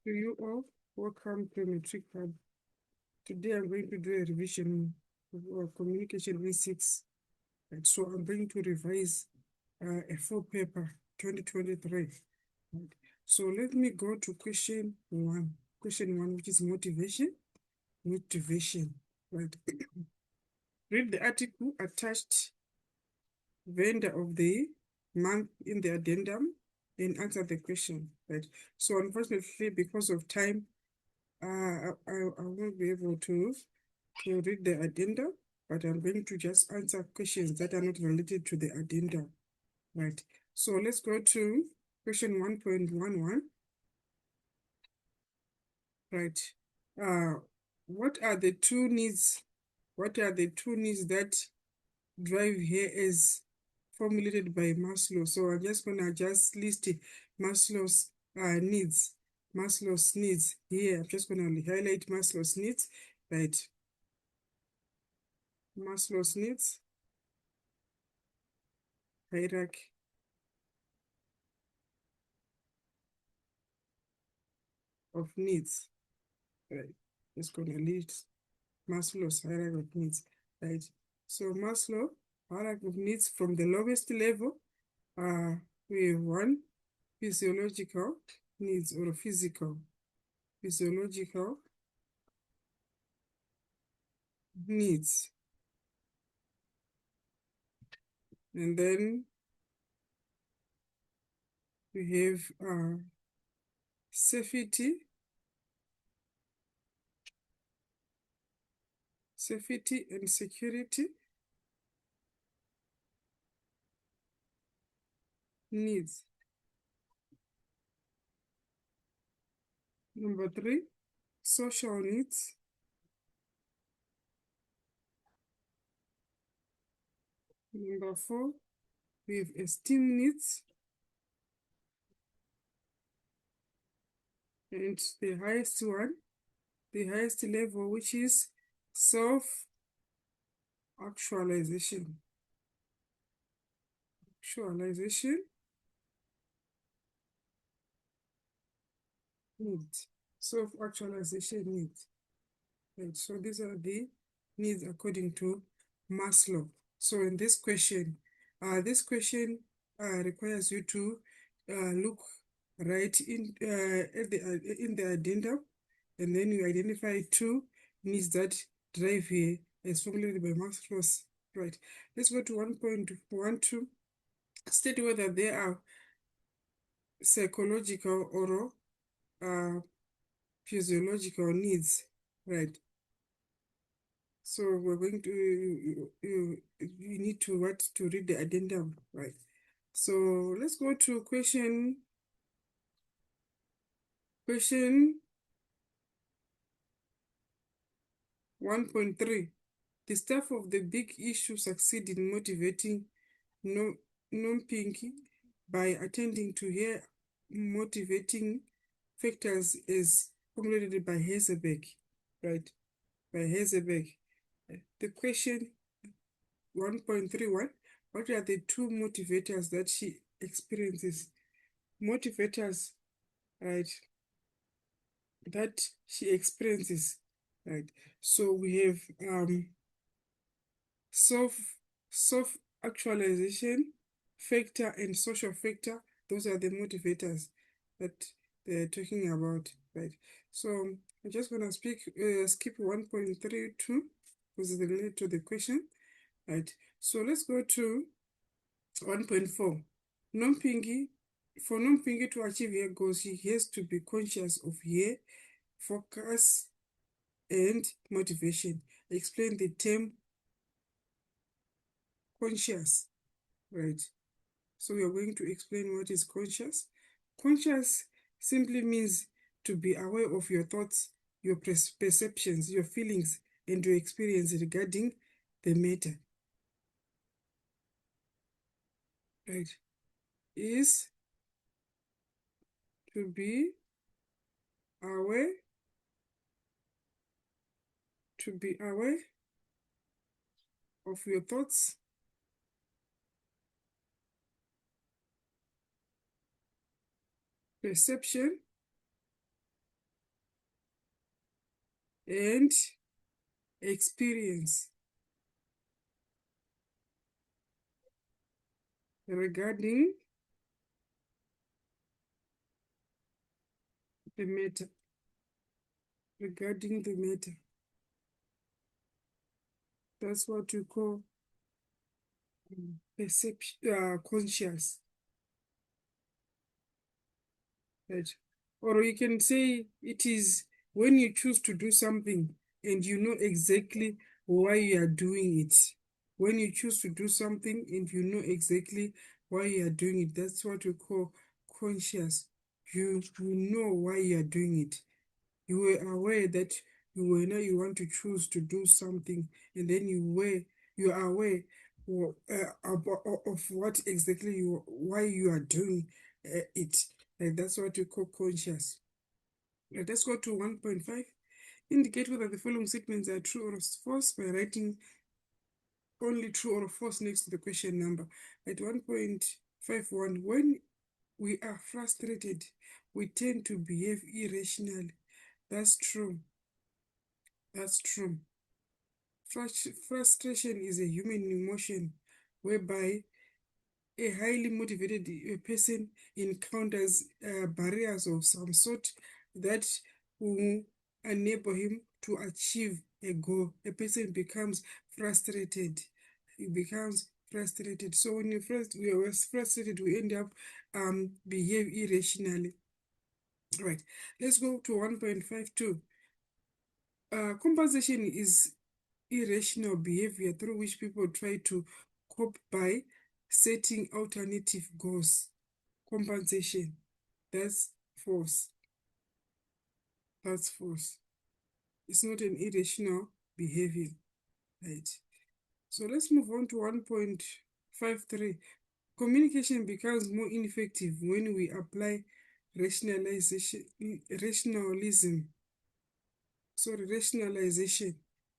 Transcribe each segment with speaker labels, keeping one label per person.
Speaker 1: To you all, welcome to Metric Hub. Today I'm going to do a revision of Communication V6. And so I'm going to revise a full paper, 2023. Right. So let me go to question one. Question one, which is motivation. Motivation, right? Read the article attached, vendor of the month in the addendum, and answer the question, right? So unfortunately, because of time, I won't be able to read the addendum, but I'm going to just answer questions that are not related to the addendum, right? So let's go to question 1.11, right? Uh, what are the two needs? What are the two needs that drive here as formulated by Maslow? So I'm just gonna just list Maslow's needs. Maslow's needs here. I'm just gonna highlight Maslow's needs, right? Maslow's needs hierarchy of needs, right? Just gonna list Maslow's hierarchy of needs, right? So Maslow hierarchy of needs from the lowest level, we have one, physiological needs or physiological needs. And then we have safety and security needs. Number three, social needs. Number four, we have esteem needs. And the highest one, the highest level, which is self-actualization. Actualization needs. Self-actualization needs. Right. So these are the needs according to Maslow. So in this question requires you to look right in the addendum, and then you identify two needs that drive here as formulated by Maslow's. Right. Let's go to 1.12. State whether there are psychological or physiological needs. Right. So we're going to, you need to read the addendum, right? So let's go to question 1.3. The staff of the big issue succeed in motivating non-pinky by attending to her motivating factors as formulated by Heisenberg, right? By Heisenberg. The question 1.31, what are the two motivators that she experiences? Motivators, right, that she experiences, right? So we have self self actualization factor and social factor. Those are the motivators that they're talking about, right? So I'm just gonna skip 1.32 because it's related to the question, right? So let's go to 1.4. Non-Pinky, for non-Pinky to achieve her goals, he has to be conscious of her focus and motivation. Explain the term conscious, right? So we are going to explain what is conscious. Conscious simply means to be aware of your thoughts, your perceptions, your feelings, and your experience regarding the matter, right? Is to be aware, of your thoughts, perception, and experience regarding the matter. Regarding the matter. That's what we call perception, conscious. Right? Or you can say it is when you choose to do something and you know exactly why you are doing it. When you choose to do something and you know exactly why you are doing it, that's what we call conscious. You know why you are doing it. You were aware that you want to choose to do something, and then you are aware of what exactly why you are doing it. Like that's what we call conscious. Let's go to 1.5. Indicate whether the following statements are true or false by writing only true or false next to the question number. At 1.51, when we are frustrated, we tend to behave irrationally. That's true. That's true. Frustration is a human emotion whereby a highly motivated person encounters barriers of some sort that will enable him to achieve a goal. A person becomes frustrated. He becomes frustrated. So when we are frustrated, we end up behave irrationally. Right. Let's go to 1.52. Compensation is irrational behavior through which people try to cope by setting alternative goals. Compensation. That's false. That's false. It's not an irrational behavior. Right. So let's move on to 1.53. Communication becomes more ineffective when we apply rationalism. Sorry, rationalization.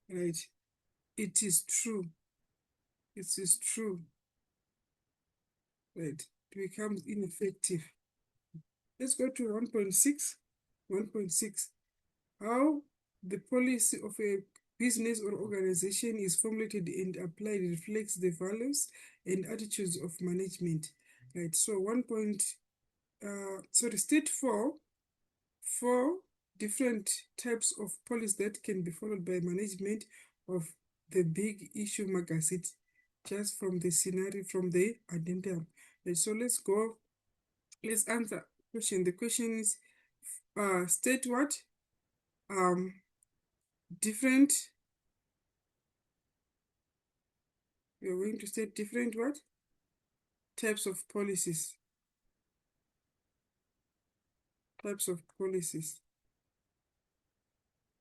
Speaker 1: Right. It is true. It is true. Right. It becomes ineffective. Let's go to 1.6. 1.6. How the policy of a business or organization is formulated and applied reflects the values and attitudes of management. Right. So state four different types of policy that can be followed by management of the big issue magazine, just from the scenario, from the addendum. Right. So let's answer question. The question is state what? Different, we're going to state different what? Types of policies. Types of policies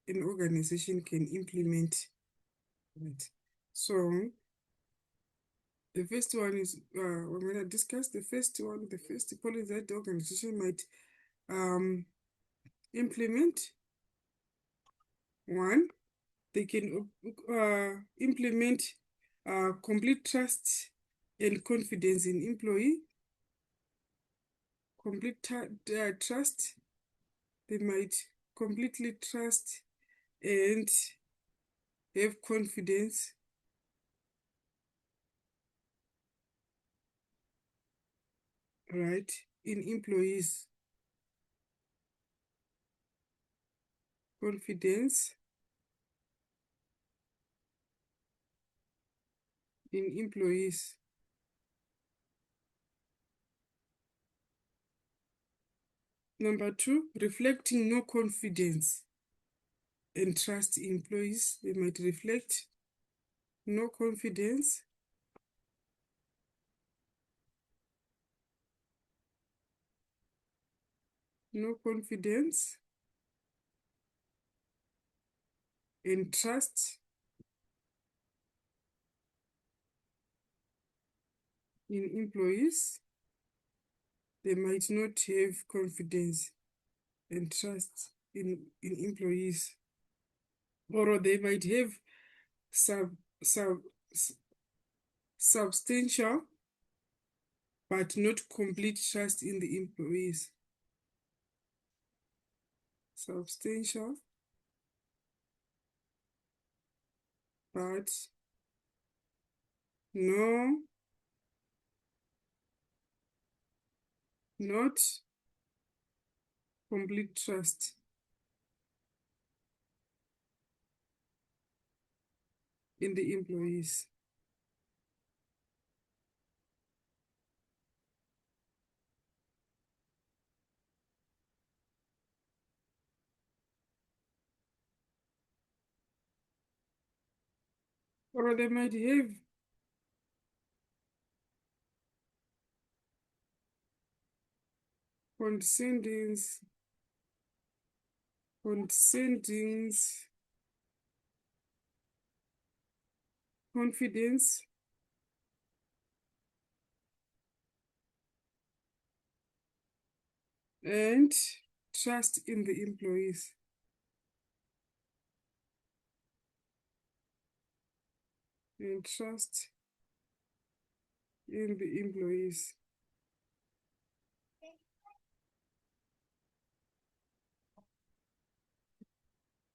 Speaker 1: an organization can implement. Right. So the first one is we're going to discuss the first one. The first policy that the organization might implement. One, they can implement complete trust and confidence in employee. Complete trust. They might completely trust and have confidence right in employees. Confidence in employees. Number two, reflecting no confidence and trust in employees. They might reflect no confidence no confidence and trust in employees. They might not have confidence and trust in employees, or they might have sub, sub, substantial but not complete trust in the employees. Substantial but no, not complete trust in the employees. Or they might have condescending, condescending confidence and trust in the employees. And trust in the employees.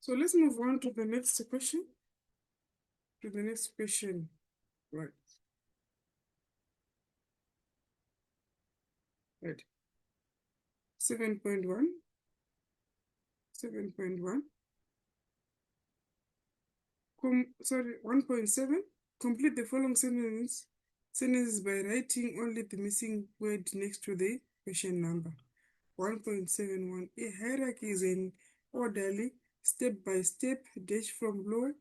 Speaker 1: So let's move on to the next question. To the next question. Right. Right. 7.1. 7.1. Sorry, 1.7. Complete the following sentences by writing only the missing word next to the question number. 1.71. A hierarchy is an orderly, step-by-step dash from lower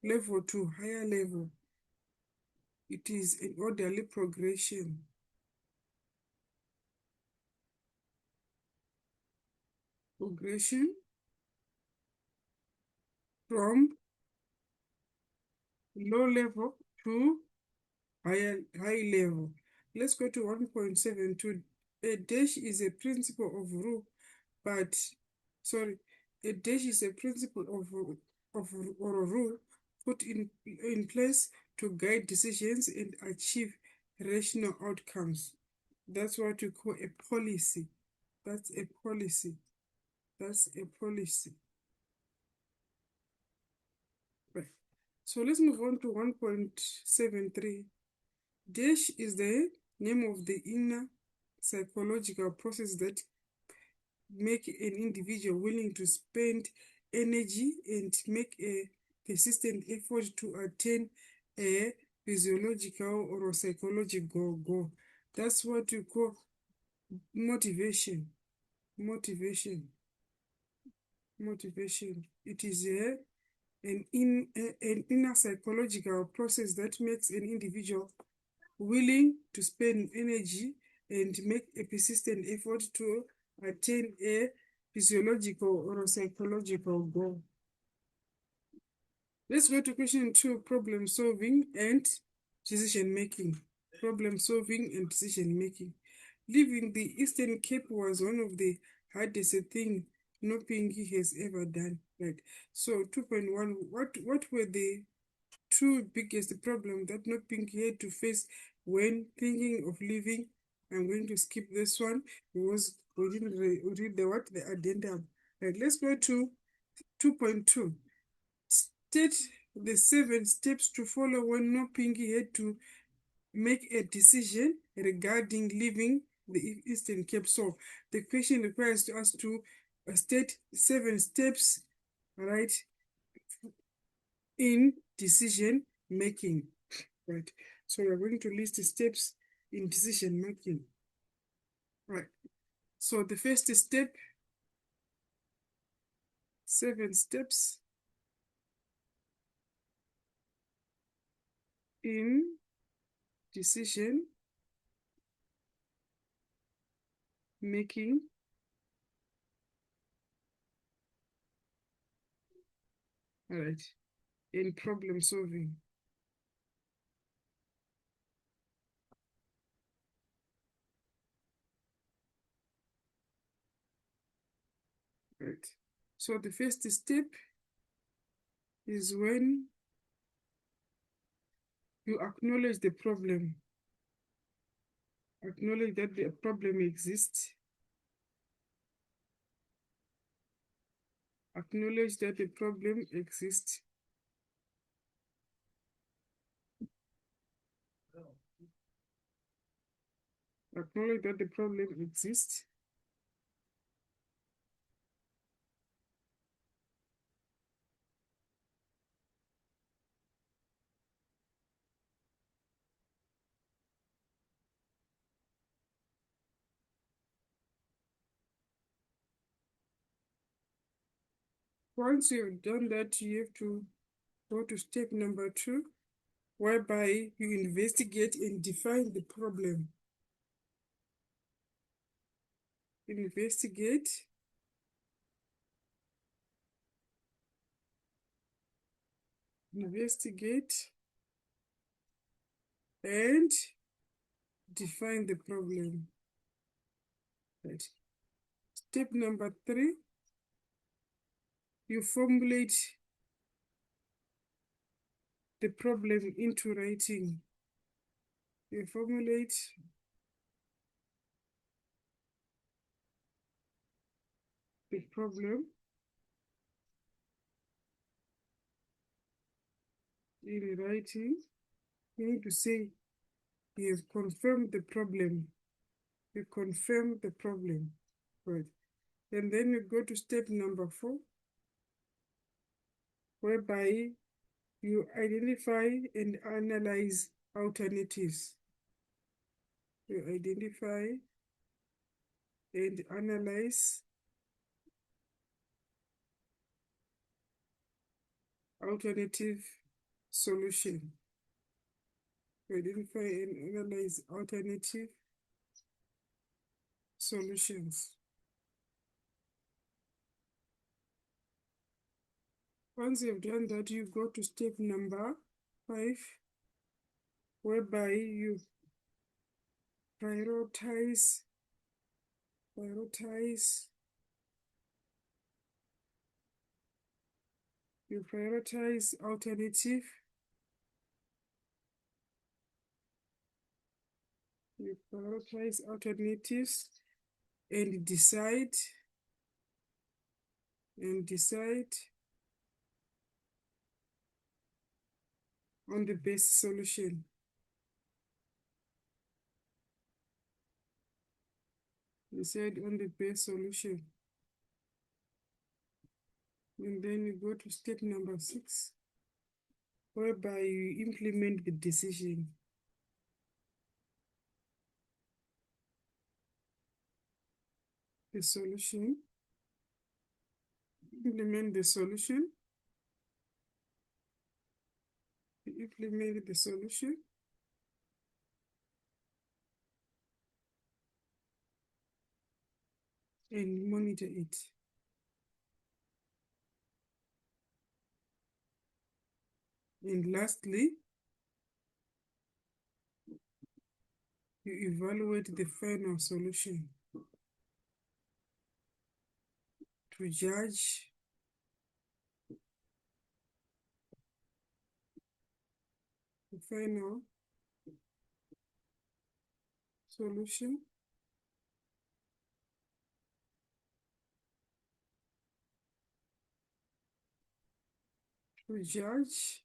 Speaker 1: level to higher level. It is an orderly progression. Progression from low level to high level. Let's go to 1.72. A dash is a principle of rule, but sorry, a dash is a principle of or a rule put in place to guide decisions and achieve rational outcomes. That's what we call a policy. That's a policy. That's a policy. Right. So let's move on to 1.73. Dash is the name of the inner psychological process that make an individual willing to spend energy and make a persistent effort to attain a physiological or psychological goal. That's what we call motivation. Motivation. Motivation. It is an inner psychological process that makes an individual willing to spend energy and make a persistent effort to attain a physiological or psychological goal. Let's go to question 2, problem solving and decision making. Problem solving and decision making. Leaving the Eastern Cape was one of the hardest things Nopingi has ever done. Right. So 2.1, what were the two biggest problems that Nopingi had to face when thinking of leaving? I'm going to skip this one because we didn't read the addendum. Right, let's go to 2.2. State the 7 steps to follow when Nopingi had to make a decision regarding leaving the Eastern Cape. So the question requires us to state 7 steps, right, in decision making, right? So we're going to list the steps in decision making, right? So the first step, 7 steps in decision making, all right, in problem solving. Right. So the first step is when you acknowledge the problem, acknowledge that the problem exists, acknowledge that the problem exists, Acknowledge that the problem exists. Once you've done that, you have to go to step number 2, whereby you investigate and define the problem. Investigate, and define the problem. Right. Step number 3, you formulate the problem into writing. You formulate the problem in writing. You need to say you have confirmed the problem. You confirm the problem. Right. And then you go to step number 4, whereby you identify and analyze alternatives. You identify and analyze alternative solution. You identify and analyze alternative solutions. Once you've done that, you go to step number 5, whereby you prioritize alternative. You prioritize alternatives and decide on the best solution. Decide on the best solution. And then you go to step number 6, whereby you implement the decision. The solution. Implement the solution. Implement the solution. And monitor it. And lastly, you evaluate the final solution to judge the final solution to judge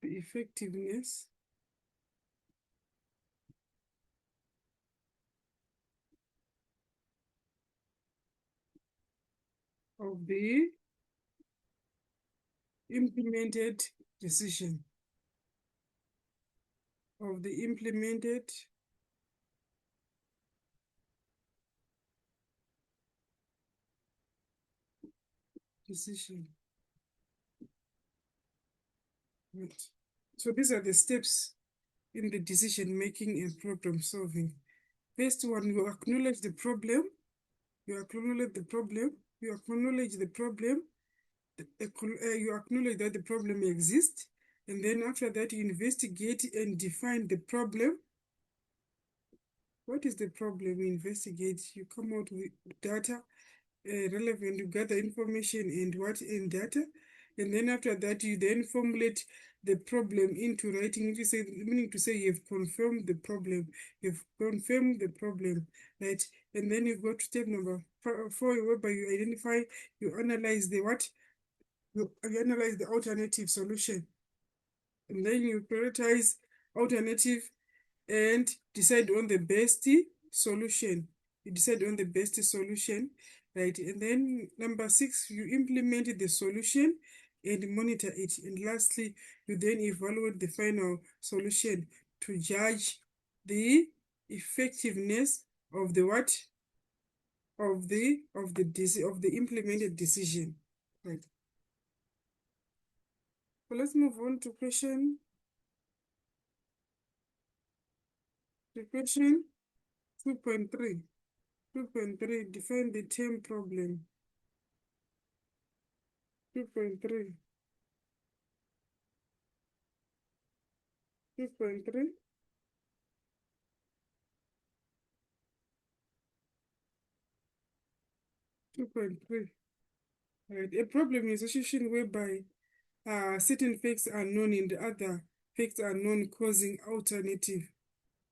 Speaker 1: the effectiveness of the implemented decision. Of the implemented decision. Right. So these are the steps in the decision making and problem solving. First one, you acknowledge the problem. You acknowledge the problem. You acknowledge the problem. You acknowledge that the problem exists. And then after that, you investigate and define the problem. What is the problem? You investigate. You come out with data relevant. You gather information and data. And then after that, you then formulate the problem into writing, meaning to say you've confirmed the problem. You've confirmed the problem, right? And then you go to step number 4, whereby you identify, you analyze the what? You analyze the alternative solution. And then you prioritize alternative and decide on the best solution. You decide on the best solution, right? And then number 6, you implement the solution and monitor it. And lastly, you then evaluate the final solution to judge the effectiveness of the what? Of the implemented decision. Right. So let's move on to question 2.3. 2.3, define the term problem. 2.3. 2.3. 2.3. Right. A problem is a situation whereby certain facts are known and other facts are known, causing alternative.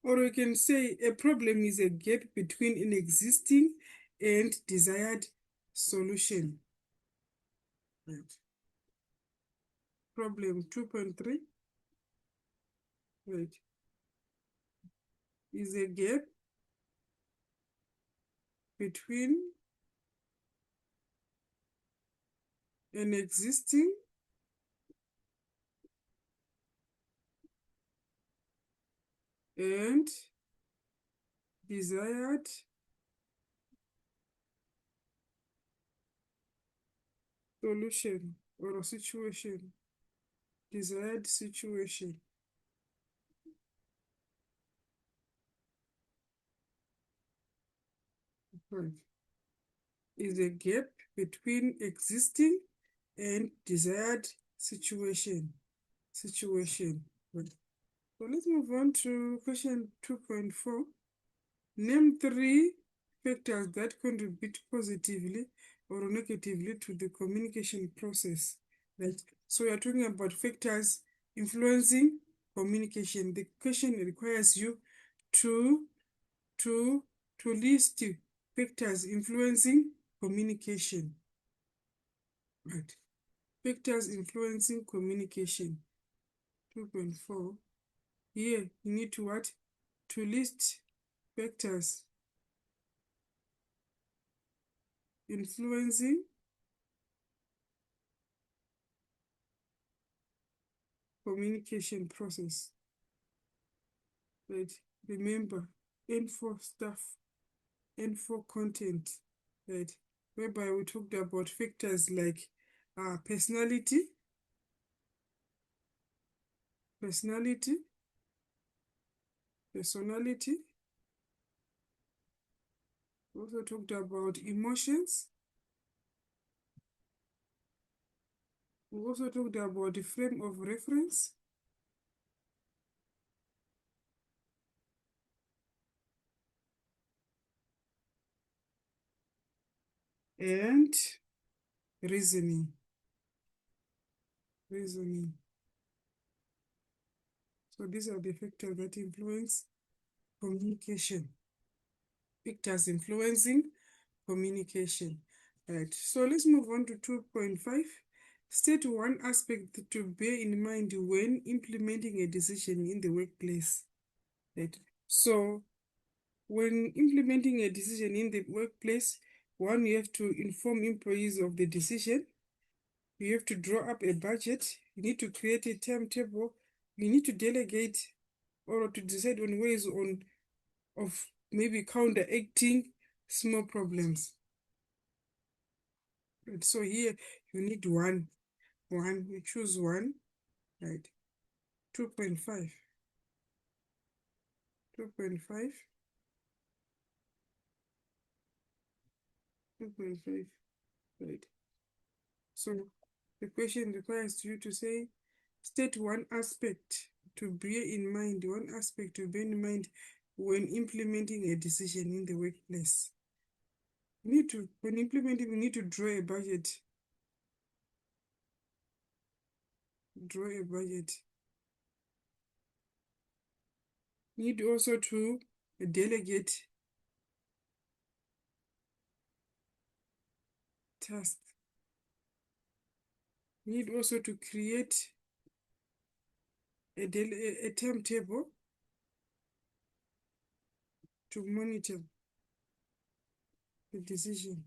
Speaker 1: Or we can say a problem is a gap between an existing and desired solution. Right. Problem 2.3, right, is a gap between an existing and desired solution or a situation. Desired situation. Right. Is a gap between existing and desired situation. Right. So let's move on to question 2.4. Name 3 factors that contribute positively or negatively to the communication process. Right. So we are talking about factors influencing communication. The question requires you to to list factors influencing communication. Right. Factors influencing communication. 2.4. Here you need to what? To list factors influencing communication process. Right. Remember, N for stuff, N for content. Right. Whereby we talked about factors like personality, personality, personality. We also talked about emotions. We also talked about the frame of reference. And reasoning. Reasoning. So these are the factors that influence communication. Factors influencing communication. Right. So let's move on to 2.5. State one aspect to bear in mind when implementing a decision in the workplace. Right. So when implementing a decision in the workplace, one, you have to inform employees of the decision. You have to draw up a budget. You need to create a timetable. You need to delegate or to decide on ways of maybe counteracting small problems. Right. So here you need one. You choose one, right? 2.5. 2.5. 2.5. Right. So the question requires you to say, state one aspect to bear in mind, when implementing a decision in the workplace. When implementing, we need to draw a budget. Draw a budget. Need also to delegate tasks. Need also to create a timetable to monitor the decision.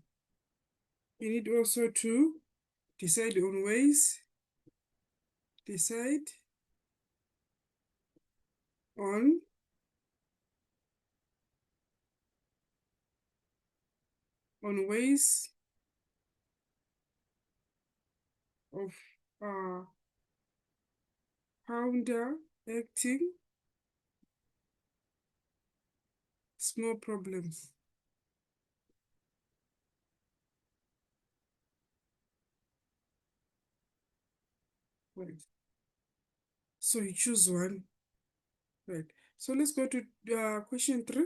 Speaker 1: You need also to decide on ways, decide on ways of counteracting small problems. Right. So you choose one. Right. So let's go to question 3.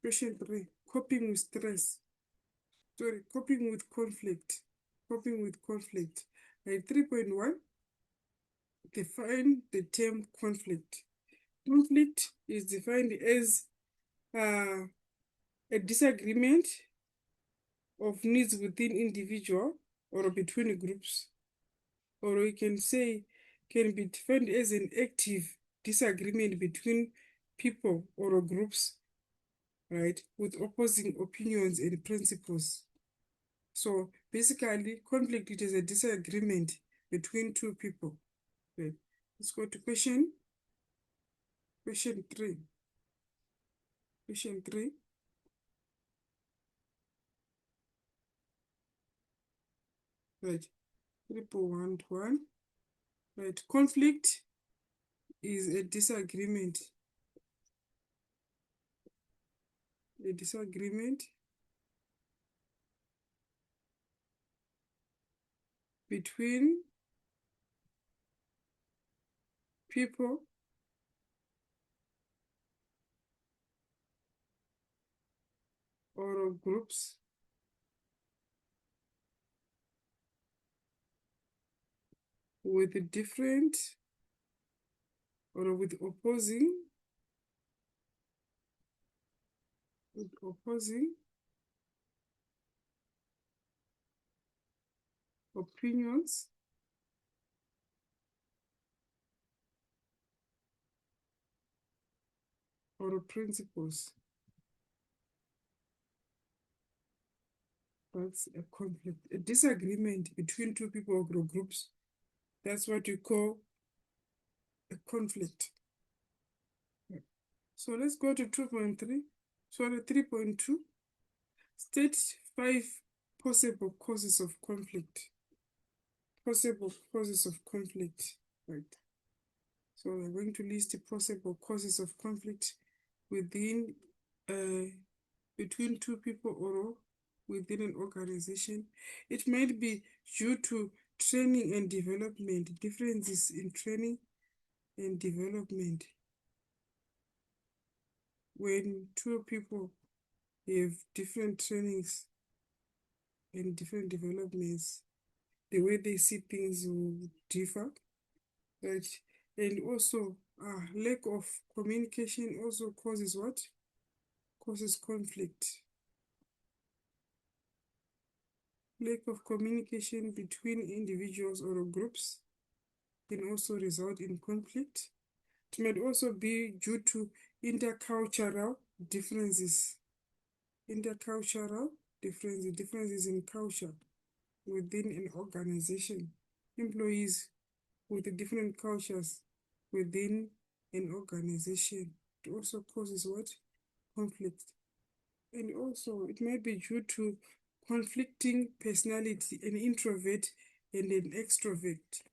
Speaker 1: Question 3. Coping with stress. Sorry, coping with conflict. Coping with conflict. Right. 3.1. Define the term conflict. Conflict is defined as a disagreement of needs within individual or between groups, or we can say can be defined as an active disagreement between people or groups, right, with opposing opinions and principles. So basically, conflict it is a disagreement between two people. Right. Let's go to question 3. Question 3. Right. 3.1. Right. Conflict is a disagreement between people or groups with different or with opposing opinions or principles. That's a conflict, a disagreement between two people or groups. That's what you call a conflict. So let's go to 2.3. Sorry, 3.2. State 5 possible causes of conflict. Possible causes of conflict. Right. So we're going to list the possible causes of conflict within between two people or within an organization. It might be due to training and development, differences in training and development. When two people have different trainings and different developments, the way they see things will differ, right? And also, lack of communication also causes what? Causes conflict. Lack of communication between individuals or groups can also result in conflict. It might also be due to intercultural differences. Differences in culture within an organization. Employees with different cultures within an organization. It also causes what? Conflict. And also, it may be due to conflicting personality, an introvert and an extrovert.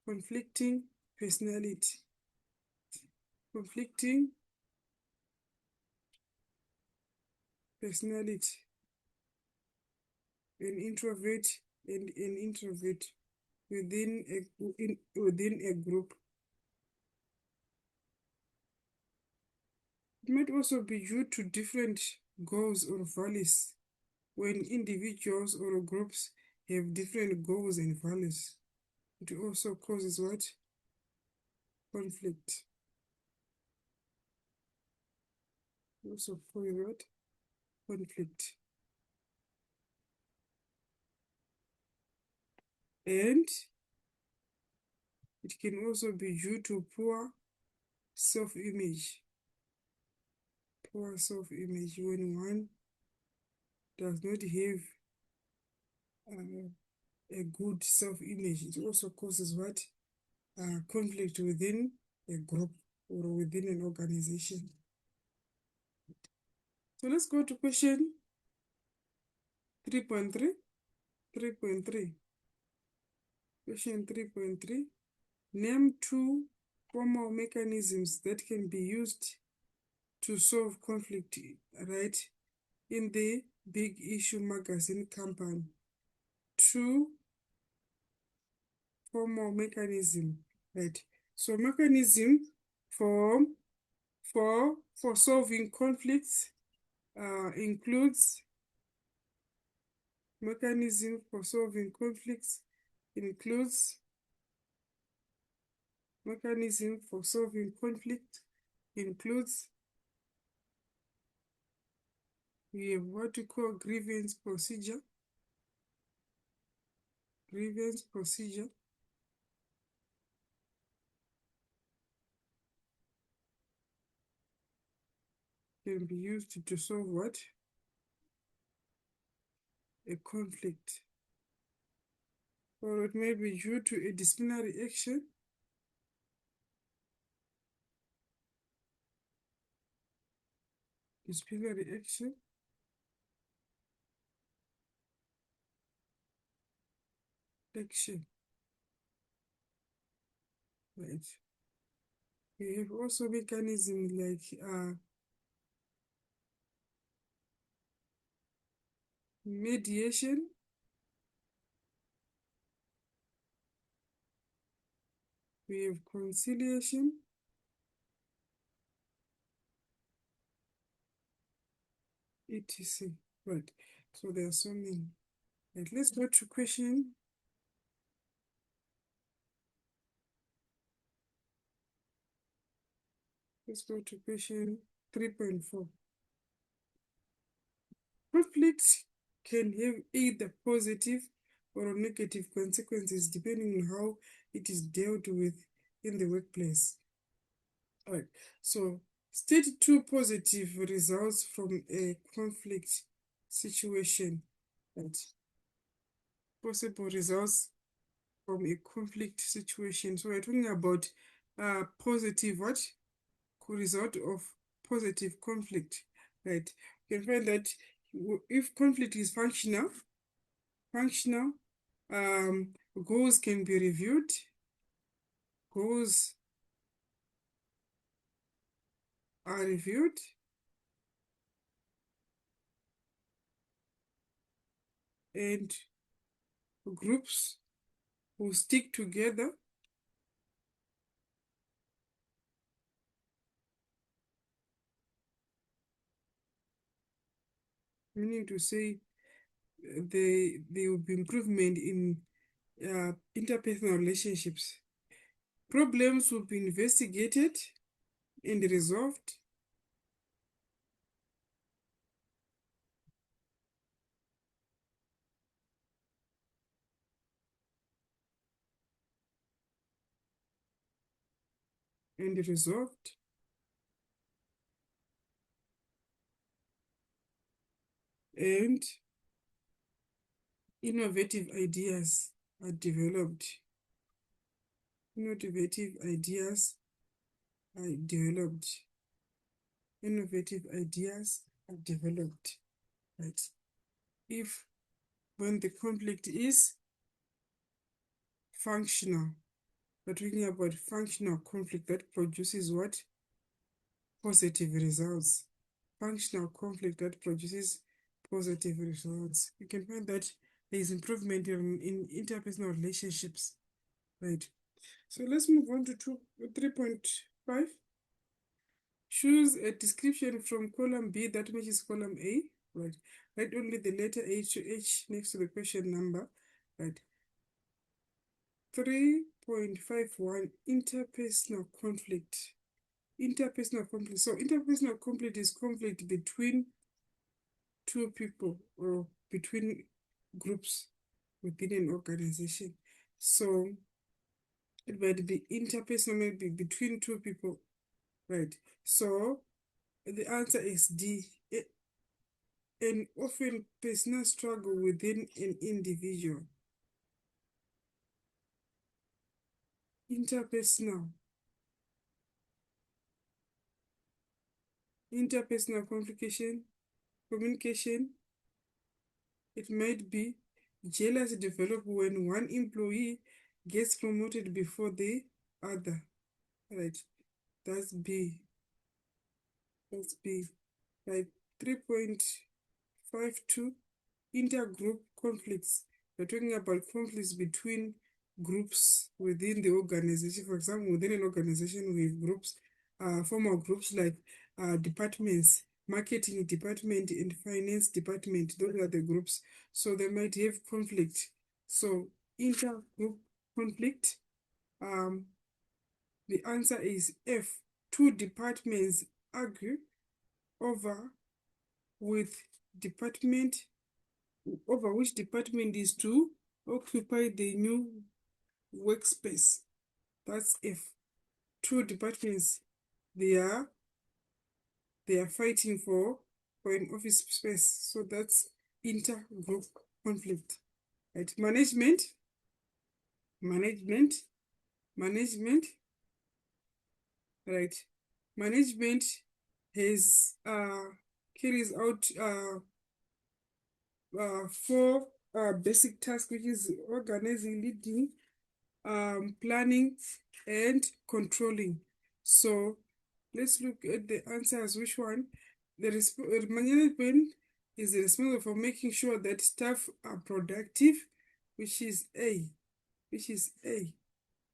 Speaker 1: Conflicting personality. Conflicting personality. An introvert and an introvert within a group. It might also be due to different goals or values when individuals or groups have different goals and values. It also causes what? Conflict. Also causes what? Conflict. And it can also be due to poor self-image. Poor self-image when one does not have a good self-image. It also causes what? Conflict within a group or within an organization. So let's go to question 3.3. 3.3. Question 3.3. Name two formal mechanisms that can be used to solve conflict, right, in the Big Issue magazine campaign. Two formal mechanism, right? So mechanism for solving conflicts includes mechanism for solving conflicts includes mechanism for solving conflict includes we have what we call grievance procedure. Grievance procedure can be used to solve what? A conflict. Or it may be due to a disciplinary action. Disciplinary action. Action. Right. We have also mechanisms like mediation. We have conciliation. etc. Right. So there are so many. Right. Let's go to question. Let's go to question 3.4. Conflict can have either positive or negative consequences depending on how it is dealt with in the workplace. All right. So state two positive results from a conflict situation. Right. Possible results from a conflict situation. So we're talking about positive what? Result of positive conflict. Right. You can find that if conflict is functional, goals can be reviewed. Goals are reviewed. And groups who stick together. Meaning to say there will be improvement in interpersonal relationships. Problems will be investigated and resolved. And resolved. And innovative ideas are developed. Innovative ideas are developed. Innovative ideas are developed. Right? If when the conflict is functional, we're talking about functional conflict that produces what? Positive results. Functional conflict that produces positive results. You can find that there is improvement in interpersonal relationships. Right. So let's move on to 3.5. Choose a description from column B that matches column A. Right. Write only the letter H to H next to the question number. Right. 3.51 interpersonal conflict. Interpersonal conflict. So interpersonal conflict is conflict between two people or between groups within an organization. So it might be interpersonal, maybe between two people right? So the answer is D. And often personal struggle within an individual. Interpersonal. Interpersonal communication. It might be jealousy develop when one employee gets promoted before the other. Right. That's B. That's B. Right. 3.52. Intergroup conflicts. We're talking about conflicts between groups within the organization. For example, within an organization with groups, formal groups like departments, marketing department and finance department. Those are the groups. So they might have conflict. So intergroup conflict. Um, the answer is F. Two departments argue over with department over which department is to occupy the new workspace. That's F. Two departments, they are fighting for an office space. So that's intergroup conflict. Right? Management, right? Management has carries out four basic tasks, which is organizing, leading, planning, and controlling. So let's look at the answers. Which one? The management is responsible for making sure that staff are productive, which is A. Which is A,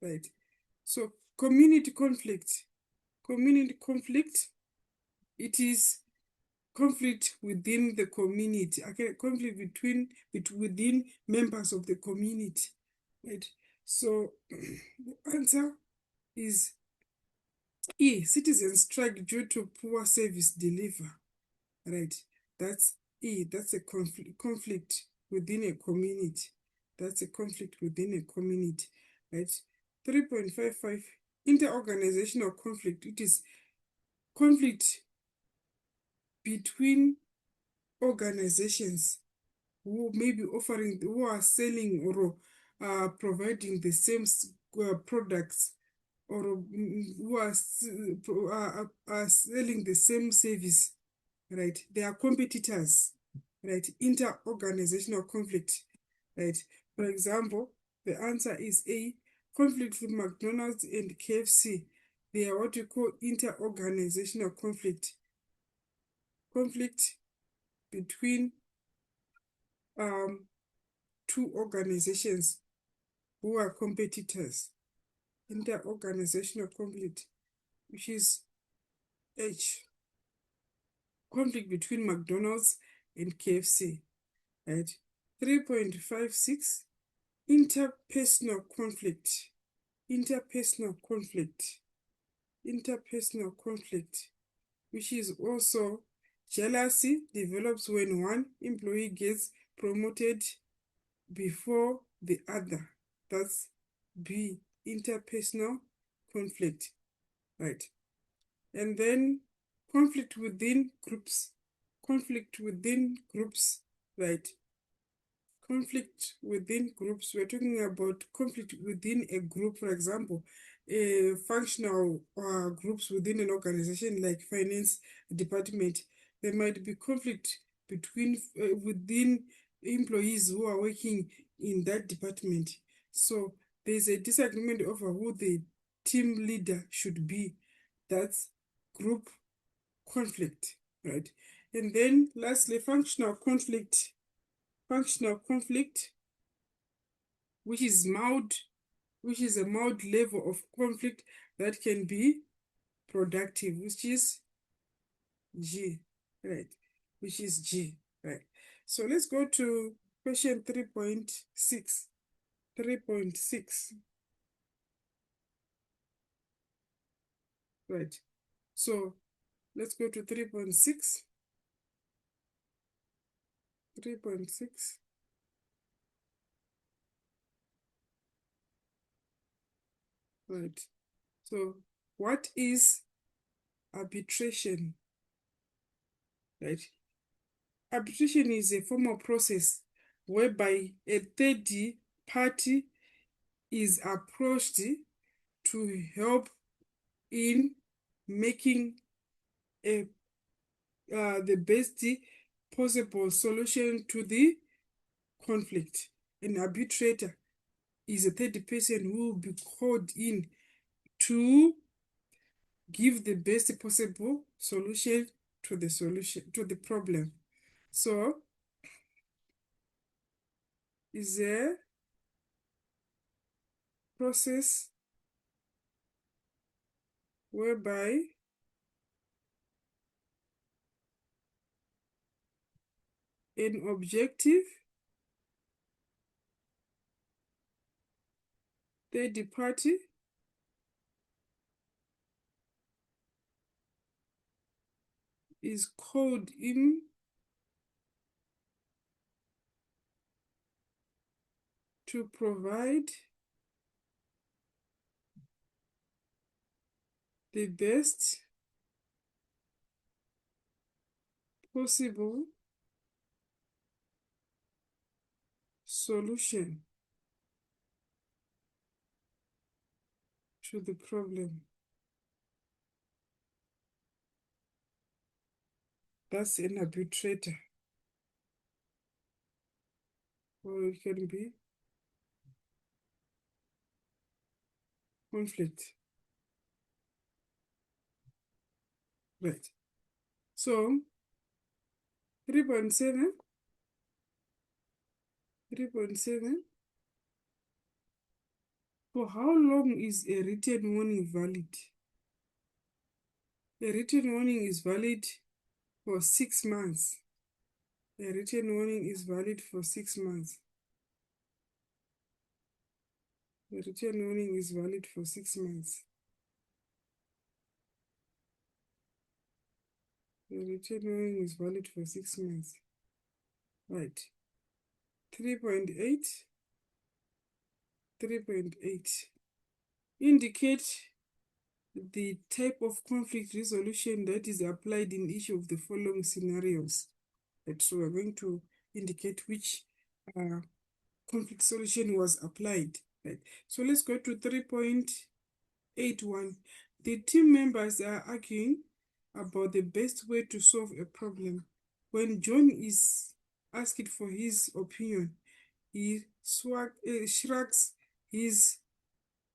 Speaker 1: right? So community conflict. Community conflict, it is conflict within the community, okay, conflict within members of the community, right? So the answer is E. Citizens strike due to poor service deliver, right? That's E. That's a conflict within a community. That's a conflict within a community, right? 3.55 interorganizational conflict. It is conflict between organizations who may be who are selling or providing the same products, or who are selling the same service, right? They are competitors, right? Inter-organizational conflict, right? For example, the answer is A. Conflict with McDonald's and KFC. They are what you call inter-organizational conflict. Conflict between two organizations who are competitors. Inter-organizational conflict, which is H. Conflict between McDonald's and KFC, right? 3.56, interpersonal conflict. Interpersonal conflict. Interpersonal conflict, which is also jealousy develops when one employee gets promoted before the other. That's B, interpersonal conflict, right? And then conflict within groups. Conflict within groups, right? Conflict within groups. We're talking about conflict within a group, for example, functional groups within an organization like finance department. There might be conflict within employees who are working in that department. So there's a disagreement over who the team leader should be. That's group conflict, right? And then lastly, functional conflict. Functional conflict, which is a mild level of conflict that can be productive, which is G, right? Which is G, right? So let's go to question 3.6. 3.6, right? So let's go to 3.6. 3.6. Right. So what is arbitration, right? Arbitration is a formal process whereby a third party is approached to help in making the best possible solution to the conflict. An arbitrator is a third person who will be called in to give the best possible solution to the problem. So is a process whereby an objective third party is called in to provide the best possible solution to the problem. That's an arbitrator. Or it can be conflict. Right. So 3.7. For how long is a written warning valid? A written warning is valid for 6 months. A written warning is valid for 6 months. A written warning is valid for 6 months. A written warning is valid for 6 months. Right. 3.8. 3.8. Indicate the type of conflict resolution that is applied in each of the following scenarios. Right. So we're going to indicate which conflict solution was applied. Right. So let's go to 3.81. The team members are arguing about the best way to solve a problem. When John is asked for his opinion, he shrugs his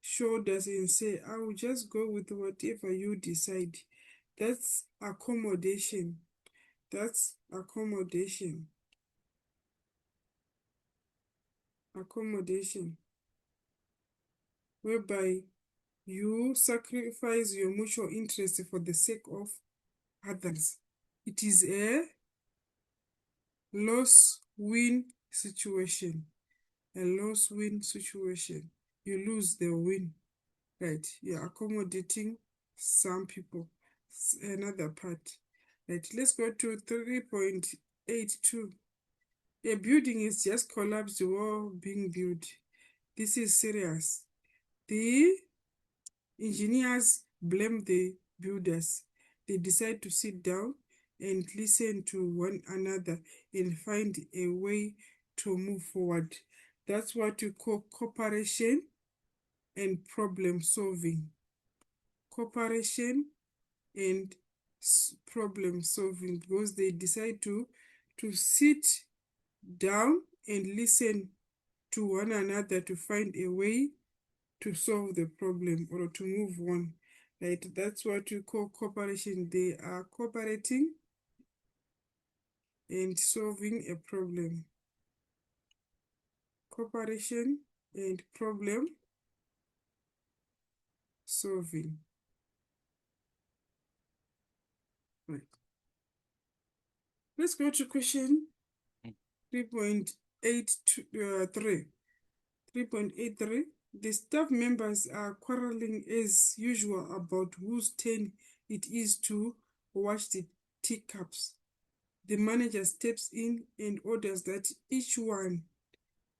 Speaker 1: shoulders and say, I will just go with whatever you decide. That's accommodation. That's accommodation. Accommodation. Whereby you sacrifice your mutual interest for the sake of others. It is a loss-win situation. A loss-win situation. You lose the win. Right, you're accommodating some people. Another part. Right, let's go to 3.82. A building is just collapsed while being built. This is serious. The engineers blame the builders. They decide to sit down and listen to one another and find a way to move forward. That's what we call cooperation and problem solving. Cooperation and problem solving, because they decide to sit down and listen to one another to find a way to solve the problem or to move on. Right? That's what we call cooperation. They are cooperating and solving a problem. Cooperation and problem solving. Right. Let's go to question 3.83. 3.83. The staff members are quarreling as usual about whose turn it is to wash the teacups. The manager steps in and orders that each one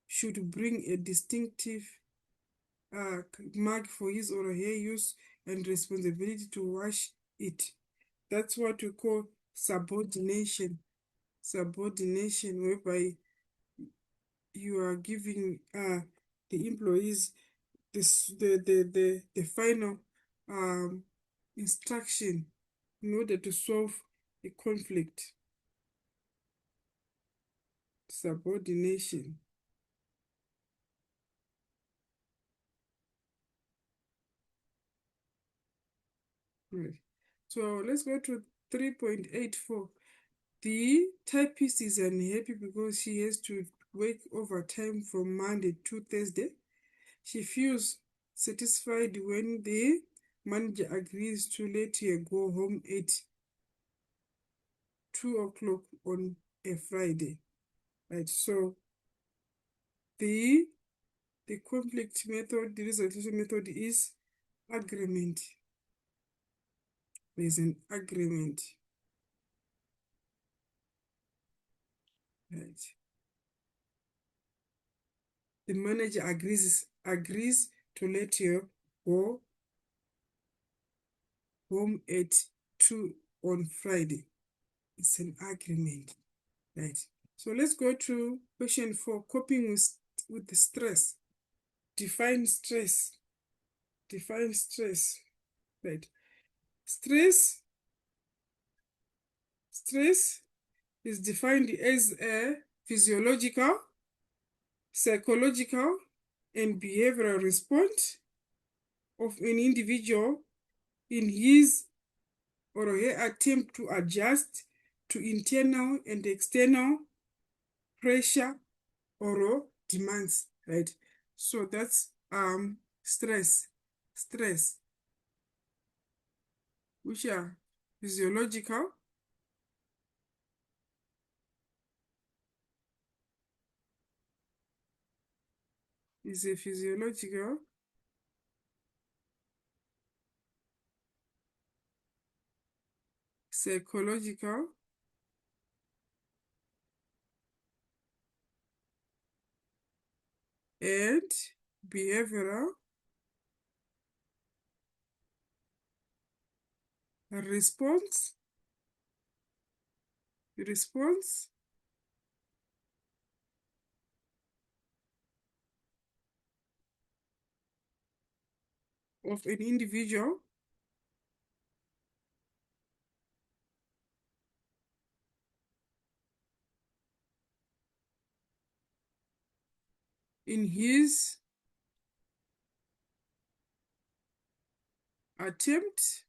Speaker 1: should bring a distinctive mug for his or her use and responsibility to wash it. That's what we call subordination. Subordination, whereby you are giving the employees the final instruction in order to solve a conflict. Subordination. Right. So let's go to 3.84. The typist is unhappy because she has to work overtime from Monday to Thursday. She feels satisfied when the manager agrees to let her go home at 2 o'clock on a Friday. Right. So the conflict method, the resolution method is agreement. There's an agreement. Right. The manager agrees to let you go home at 2 on Friday. It's an agreement. Right. So let's go to question 4, coping with the stress. Define stress. Define stress. Right. Stress is defined as a physiological, psychological, and behavioral response of an individual in his or her attempt to adjust to internal and external pressure or demands, right? So that's stress, which are physiological, is a physiological, psychological, and behavioral response of an individual in his attempt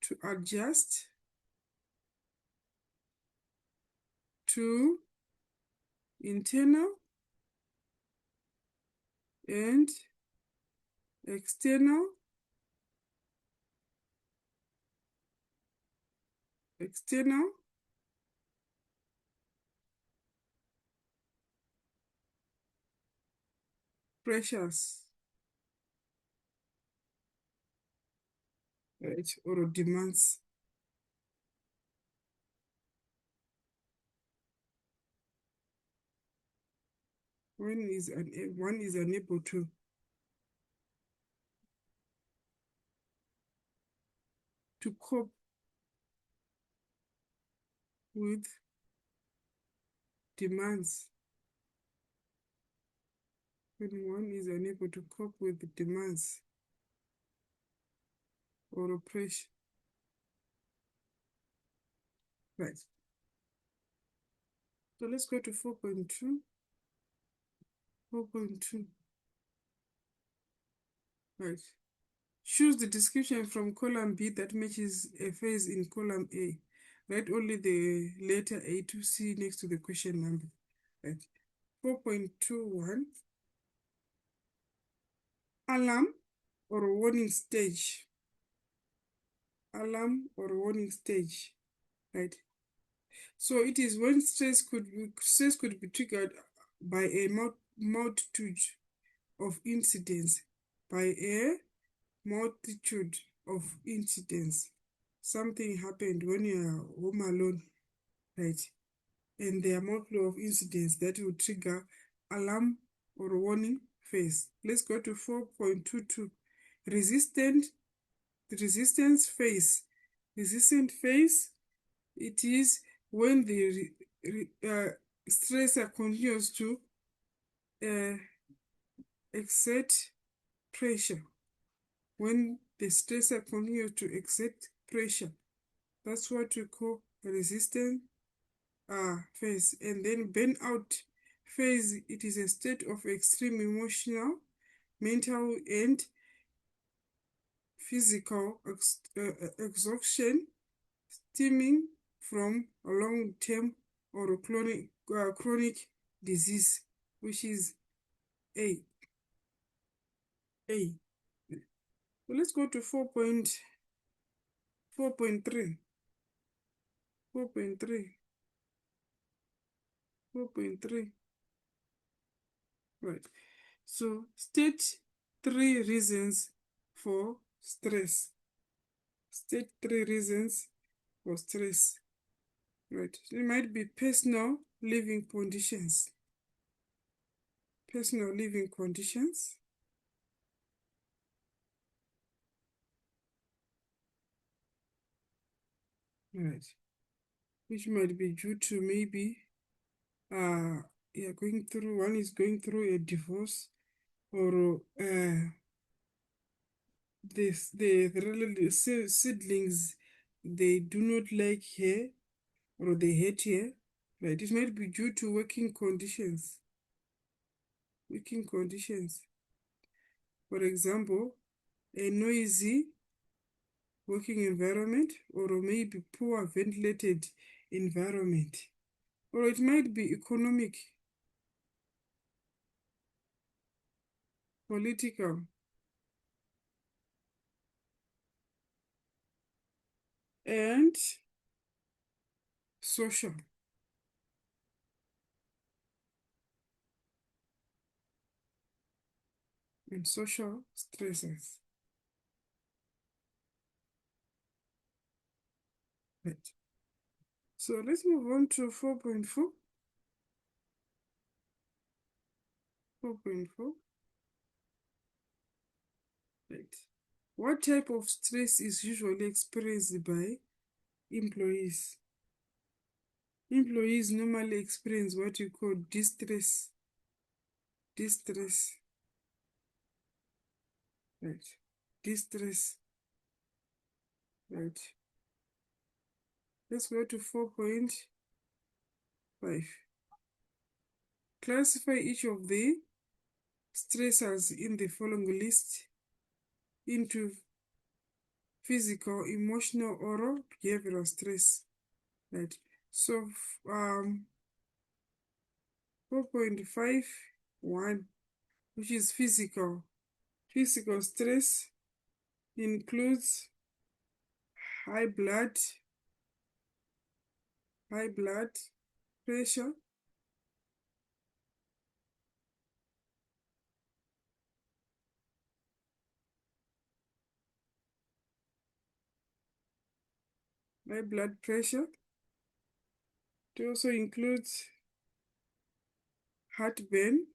Speaker 1: to adjust to internal and external pressures, right, or demands. One is unable to cope with demands. When one is unable to cope with the demands or oppression. Right. So let's go to 4.2. 4.2. Right. Choose the description from column B that matches a phrase in column A. Write only the letter A to C next to the question number. Right. 4.21. Alarm or warning stage. Alarm or warning stage. Right. So it is when stress could be triggered by a multitude of incidents. By a multitude of incidents. Something happened when you are home alone, right? And there are multiple of incidents that will trigger alarm or warning phase. Let's go to 4.22. Resistance phase. Resistant phase, it is when the stressor continues to exert pressure. When the stressor continues to exert pressure, that's what we call resistant phase. And then burnout phase, it is a state of extreme emotional, mental, and physical exhaustion stemming from a long-term or chronic disease, which is A. So let's go to 4.3. 4.3. 4.3. Right. So state 3 reasons for stress. State 3 reasons for stress. Right. It might be personal living conditions. Personal living conditions. Right. Which might be due to maybe one is going through a divorce, or the siblings, they do not like her, or they hate her. Right. It might be due to working conditions. Working conditions. For example, a noisy working environment, or maybe poor ventilated environment. Or it might be economic, political, and social. And social stresses. Right. So let's move on to 4.4. 4.4. Right. What type of stress is usually experienced by employees? Employees normally experience what you call distress. Distress. Right. Distress. Right. Let's go to 4.5. Classify each of the stressors in the following list into physical, emotional, or behavioral stress. Right. So 4.51, which is physical. Physical stress includes high blood pressure, high blood pressure. It also includes heartburn,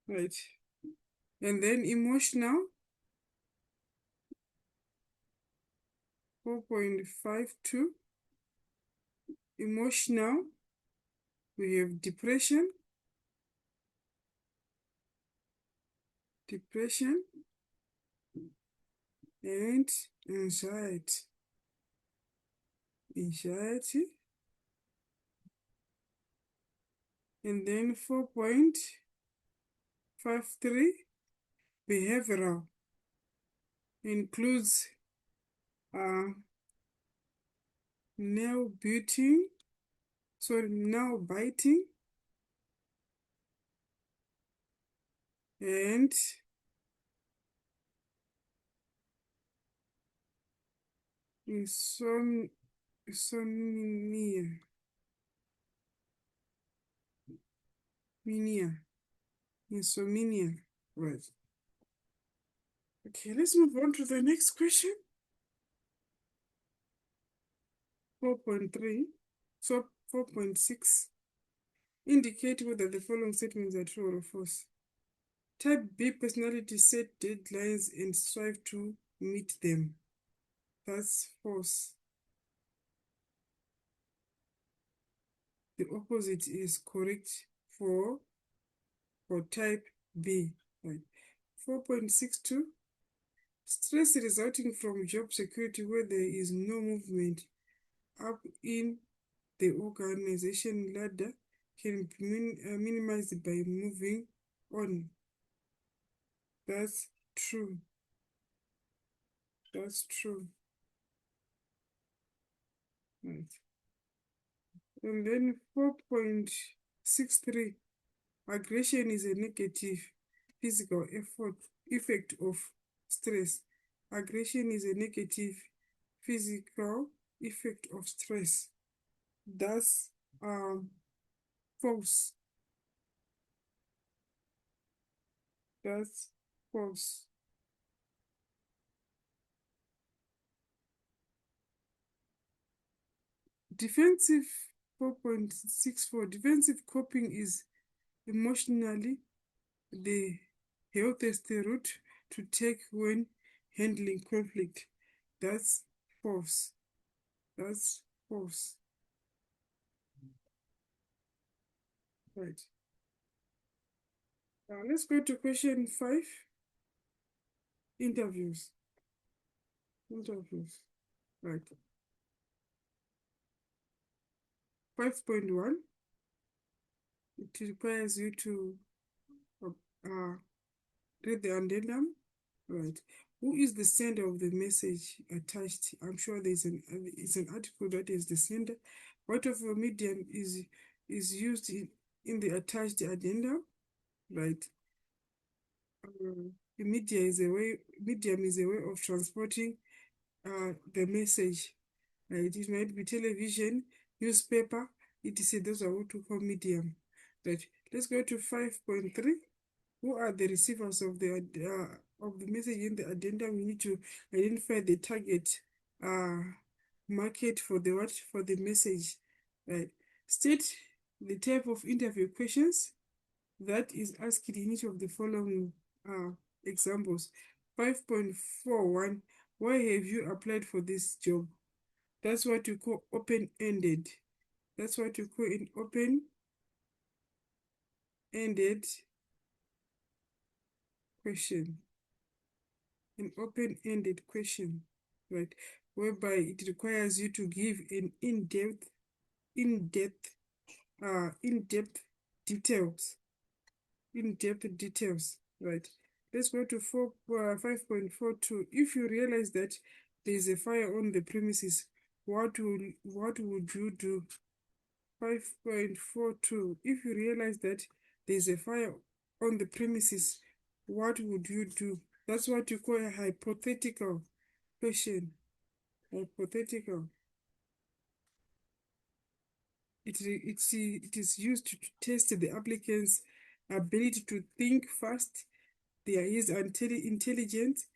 Speaker 1: right? And then emotional, 4.52. Emotional, we have depression, and anxiety. And then 4.53, behavioral, includes nail biting, and insomnia. Insomnia. Right. Okay, let's move on to the next question. 4.3, so 4.6, indicate whether the following statements are true or false. Type B personality set deadlines and strive to meet them. That's false. The opposite is correct for type B. Right. 4.62, stress resulting from job security where there is no movement up in the organization ladder can be minimized by moving on. That's true. That's true. Right. And then 4.63, aggression is a negative physical effect of stress. Aggression is a negative physical effect of stress. That's false. That's false. Defensive 4.64, defensive coping is emotionally the healthiest route to take when handling conflict. That's false. That's false. Right. Now let's go to question 5. Interviews. Interviews. Right. 5.1. It requires you to read the addendum. Right. Who is the sender of the message attached? I'm sure it's an article that is the sender. What of a medium is used in the attached addendum? Right. The medium is a way of transporting the message. Right. It might be television, newspaper. Those are what we call medium. Right. Let's go to 5.3. Who are the receivers of the message in the addendum? We need to identify the target market for the message. Right. State the type of interview questions that is asked in each of the following examples. 5.41, why have you applied for this job? That's what you call open-ended. That's what you call an open-ended question. An open-ended question, right? Whereby it requires you to give an in-depth details. In-depth details, right? Let's go to 5.42. If you realize that there is a fire on the premises, what would you do? 5.42. If you realize that there is a fire on the premises, what would you do? That's what you call a hypothetical question. Hypothetical. It is used to test the applicant's ability to think fast, his intelligence,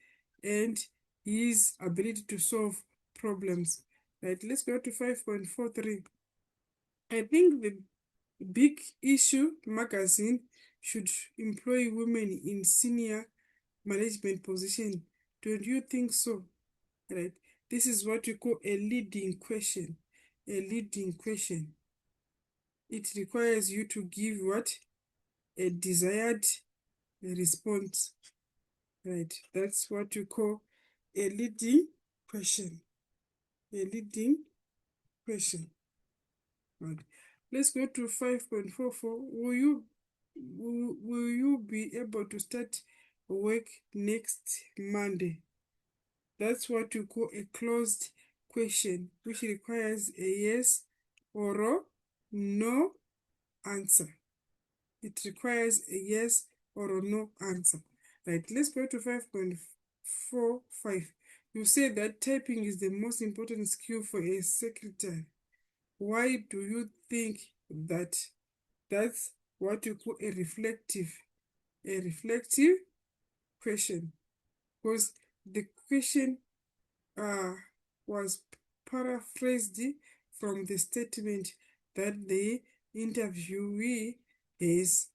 Speaker 1: and his ability to solve problems. Right, let's go to 5.43. I think the Big Issue magazine should employ women in senior management position. Don't you think so? Right. This is what you call a leading question. A leading question. It requires you to give what? A desired response. Right. That's what you call a leading question. A leading question. Right. Let's go to 5.44. Will you be able to start work next Monday? That's what you call a closed question, which requires a yes or a no answer. It requires a yes or a no answer. Right, let's go to 5.45. You say that typing is the most important skill for a secretary. Why do you think that? That's what you call a reflective question. Because the question was paraphrased from the statement that the interviewee is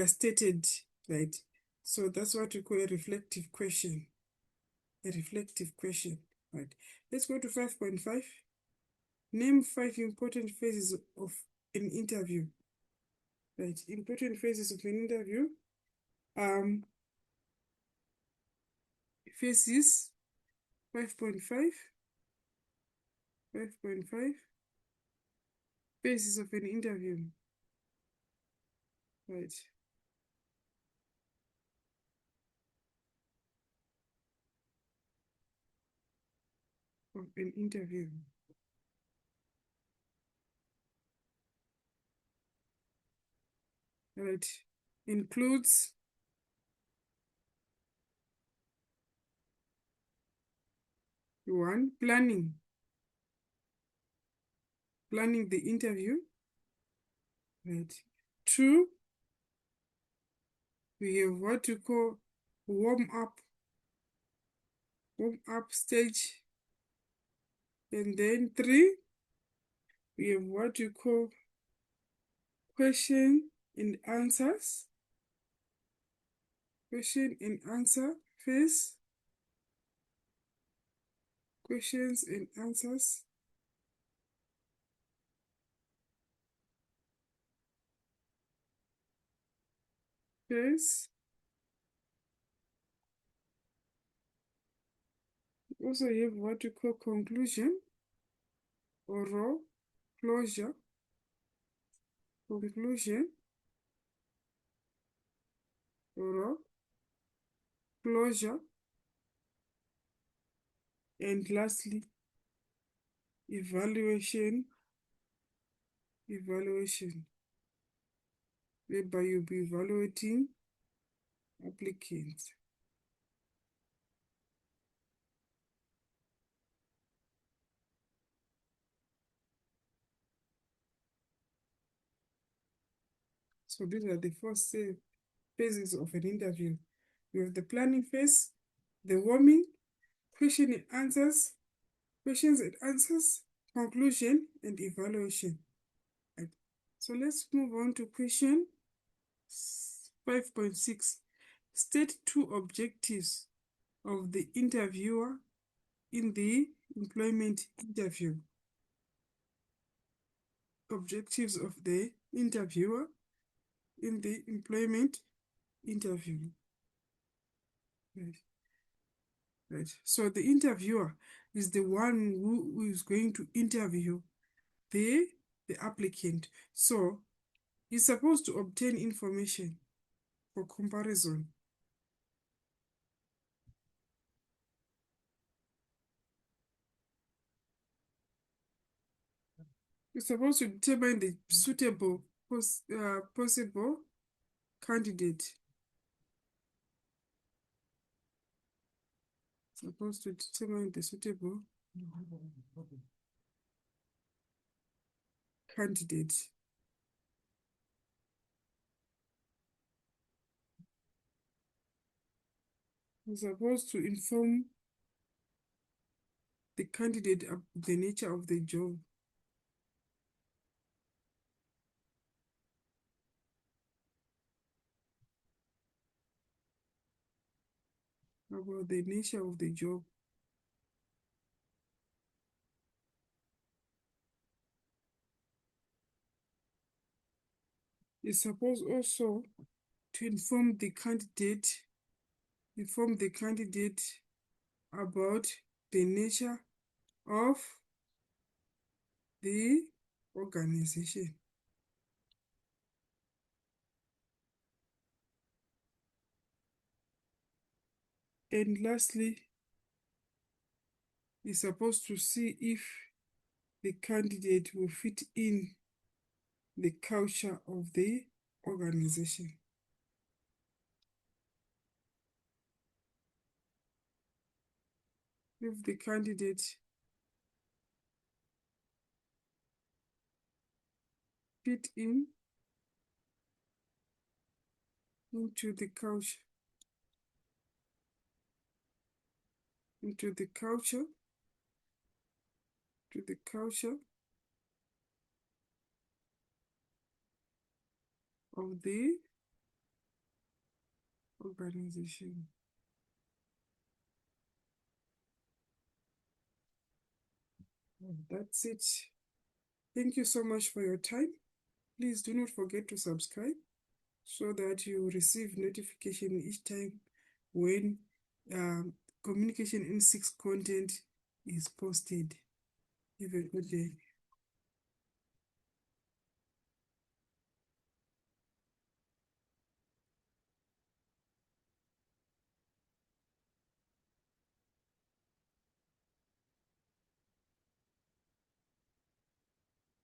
Speaker 1: stated, right? So that's what we call a reflective question. A reflective question, right? Let's go to 5.5. Name 5 important phases of an interview. Right, important phases of an interview. Phases 5.5. 5.5. Phases of an interview. Right. Of an interview. Right. Includes one, planning. Planning the interview. Right. Two, we have what you call warm up stage. And then 3, we have what you call question and answers. Question and answer phase. Questions and answers. Phase. Also have what you call conclusion or closure. Conclusion or closure. And lastly, evaluation, whereby you'll be evaluating applicants. So these are the first phases of an interview. You have the planning phase, the warming, questions and answers, conclusion, and evaluation. Right. So let's move on to question 5.6. State 2 objectives of the interviewer in the employment interview. Objectives of the interviewer in the employment interview. Right. Right. So the interviewer is the one who is going to interview the applicant. So he's supposed to obtain information for comparison. You're supposed to determine the suitable possible candidate. Supposed to determine the suitable candidate. You're supposed to inform the candidate of the nature of the job. About the nature of the job. You're supposed also to inform the candidate about the nature of the organization. And lastly, is supposed to see if the candidate will fit in the culture of the organization. If the candidate fit in into the culture, to the culture of the organization. That's it. Thank you so much for your time. Please do not forget to subscribe so that you receive notification each time when Communication in 6 content is posted. Have a good day.